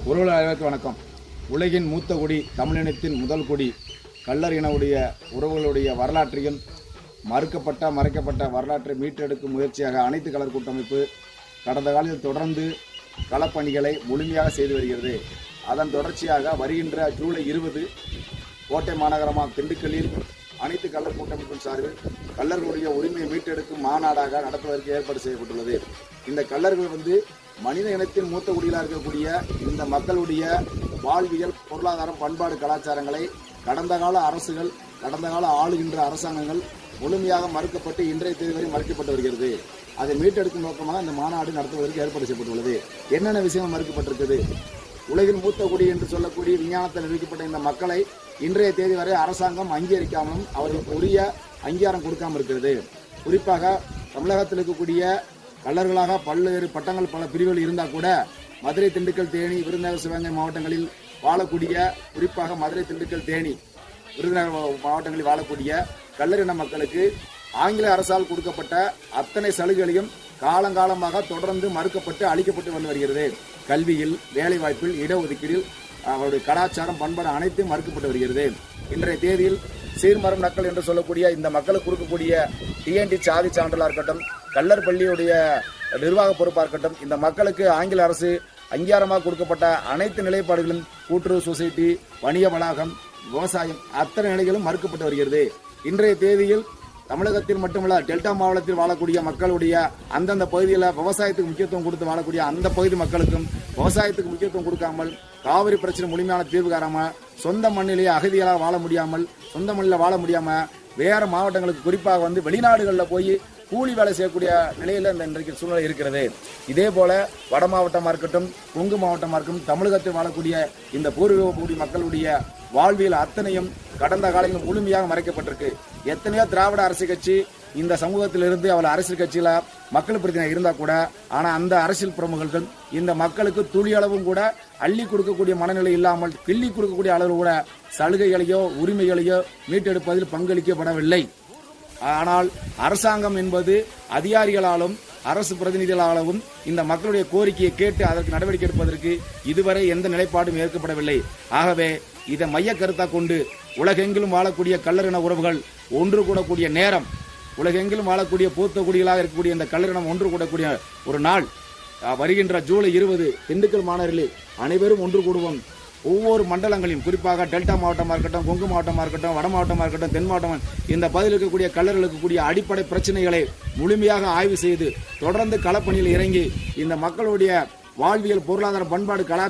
உறவுகள் அனைவருக்கும் வணக்கம். உலகின் மூத்த குடி, தமிழினத்தின் முதல் குடி, கள்ளர் இனவுடைய உறவுகளுடைய வரலாற்றையும் மறைக்கப்பட்ட வரலாற்றை மீட்டெடுக்கும் முயற்சியாக அனைத்து கலர் கூட்டமைப்பு கடந்த காலத்தில் தொடர்ந்து களப்பணிகளை முழுமையாக செய்து வருகிறது. அதன் தொடர்ச்சியாக வருகின்ற ஜூலை 20 கோட்டை மாநகரமாக திண்டுக்கல்லில் அனைத்து கள்ளர் கூட்டமைப்பின் சார்பில் கள்ளர்களுடைய உரிமையை மீட்டெடுக்கும் மாநாடாக நடத்துவதற்கு ஏற்பாடு செய்யப்பட்டுள்ளது. இந்த கள்ளர்கள் மனித இனத்தின் மூத்த குடிகளாக இருக்கக்கூடிய இந்த மக்களுடைய வாழ்வியல், பொருளாதாரம், பண்பாடு, கலாச்சாரங்களை கடந்த கால அரசுகள், கடந்த கால ஆளுகின்ற அரசாங்கங்கள் முழுமையாக மறுக்கப்பட்டு இன்றைய தேதி வரை மறுக்கப்பட்டு வருகிறது. அதை மீட்டெடுக்கும் நோக்கமாக இந்த மாநாடு நடத்துவதற்கு ஏற்பாடு செய்யப்பட்டுள்ளது. என்னென்ன விஷயங்கள் மறுக்கப்பட்டிருக்குது? உலகின் மூத்த குடி என்று சொல்லக்கூடிய விஞ்ஞானத்தில் நிரூபிக்கப்பட்ட இந்த மக்களை இன்றைய தேதி வரை அரசாங்கம் அங்கீகரிக்காமலும் அவர்களுக்கு உரிய அங்கீகாரம் கொடுக்காமல் இருக்கிறது. குறிப்பாக தமிழகத்தில் இருக்கக்கூடிய கள்ளர்களாக பல்வேறு பட்டங்கள், பல பிரிவுகள் இருந்தால் கூட மதுரை, திண்டுக்கல், தேனி, விருதுநகர், சிவகங்கை மாவட்டங்களில் வாழக்கூடிய, குறிப்பாக மதுரை, திண்டுக்கல், தேனி, விருதுநகர் மாவட்டங்களில் வாழக்கூடிய கள்ளரின மக்களுக்கு ஆங்கில அரசால் கொடுக்கப்பட்ட அத்தனை சலுகைகளையும் காலங்காலமாக தொடர்ந்து மறுக்கப்பட்டு அளிக்கப்பட்டு வந்து வருகிறது. கல்வியில், வேலைவாய்ப்பில், இடஒதுக்கீடில், அவருடைய கலாச்சாரம், பண்பாடு அனைத்தும் மறுக்கப்பட்டு வருகிறது. இன்றைய தேதியில் சீர்மரம் நக்கல் என்று சொல்லக்கூடிய இந்த மக்களுக்கு கொடுக்கக்கூடிய டிஎன்டி சாதி சான்றிதழாக இருக்கட்டும், கள்ளர் பள்ளியுடைய நிர்வாக பொறுப்பாக இருக்கட்டும், இந்த மக்களுக்கு ஆங்கில அரசு அங்கீகாரமாக கொடுக்கப்பட்ட அனைத்து நிலைப்பாடுகளும், கூட்டுறவு சொசைட்டி, வணிக வளாகம், விவசாயம் அத்தனை நிலைகளும் மறுக்கப்பட்டு வருகிறது. இன்றைய தேதியில் தமிழகத்தில் மட்டுமல்ல, டெல்டா மாவட்டத்தில் வாழக்கூடிய மக்களுடைய அந்தந்த பகுதியில் விவசாயத்துக்கு முக்கியத்துவம் கொடுத்து வாழக்கூடிய அந்த பகுதி மக்களுக்கும் விவசாயத்துக்கு முக்கியத்துவம் கொடுக்காமல், காவிரி பிரச்சனை முழுமையான தீர்வு காணாமல், சொந்த மண்ணிலேயே அகதிகளாக வாழ முடியாமல், சொந்த மண்ணில் வாழ முடியாமல் வேறு மாவட்டங்களுக்கு, குறிப்பாக வெளிநாடுகளில் போய் கூலி வேலை செய்யக்கூடிய நிலையில் இன்றைக்கு சூழ்நிலை இருக்கிறது. இதே போல வட மாவட்டமாக இருக்கட்டும், கொங்கு மாவட்டமாக இருக்கட்டும், தமிழகத்தில் வாழக்கூடிய இந்த பூர்வீக மக்களுடைய வாழ்வியல் அத்தனையும் கடந்த காலங்களில் முழுமையாக மறைக்கப்பட்டிருக்கு. எத்தனையோ திராவிட அரசியல் கட்சி இந்த சமூகத்திலிருந்து அவள் அரசியல் கட்சியில மக்கள் பிரச்சனை இருந்தால் கூட, ஆனால் அந்த அரசியல் பிரமுகர்கள் இந்த மக்களுக்கு துளி அளவும் கூட அள்ளி கொடுக்கக்கூடிய மனநிலை இல்லாமல், கிள்ளி கொடுக்கக்கூடிய அளவு கூட சலுகைகளையோ உரிமைகளையோ மீட்டெடுப்பதில் பங்களிக்கப்படவில்லை. ஆனால் அரசாங்கம் என்பது அதிகாரிகளாலும் அரசு பிரதிநிதிகளாலும் இந்த மக்களுடைய கோரிக்கையை கேட்டு அதற்கு நடவடிக்கை எடுப்பதற்கு இதுவரை எந்த நிலைப்பாடும் ஏற்கப்படவில்லை. ஆகவே இதை மைய கருத்தாக கொண்டு உலகெங்கிலும் வாழக்கூடிய கள்ளரின உறவுகள் ஒன்று கூடக்கூடிய நேரம், உலகெங்கிலும் வாழக்கூடிய பூத்த குடிகளாக இருக்கக்கூடிய இந்த கள்ளரினம் ஒன்று கூடக்கூடிய ஒரு நாள் வருகின்ற ஜூலை 20 திண்டுக்கல் மாநகரில் அனைவரும் ஒன்று கூடுவோம். ஒவ்வொரு மண்டலங்களையும், குறிப்பாக டெல்டா மாவட்டமாக இருக்கட்டும், கொங்கு மாவட்டமாக இருக்கட்டும், வட மாவட்டமாக இருக்கட்டும், தென் மாவட்டம், இந்த பகுதியில் இருக்கக்கூடிய கள்ளர்களுக்கு கூடிய அடிப்படை பிரச்சனைகளை முழுமையாக ஆய்வு செய்து தொடர்ந்து களப்பணியில் இறங்கி இந்த மக்களுடைய வாழ்வியல், பொருளாதார, பண்பாடு, கலாச்சாரம்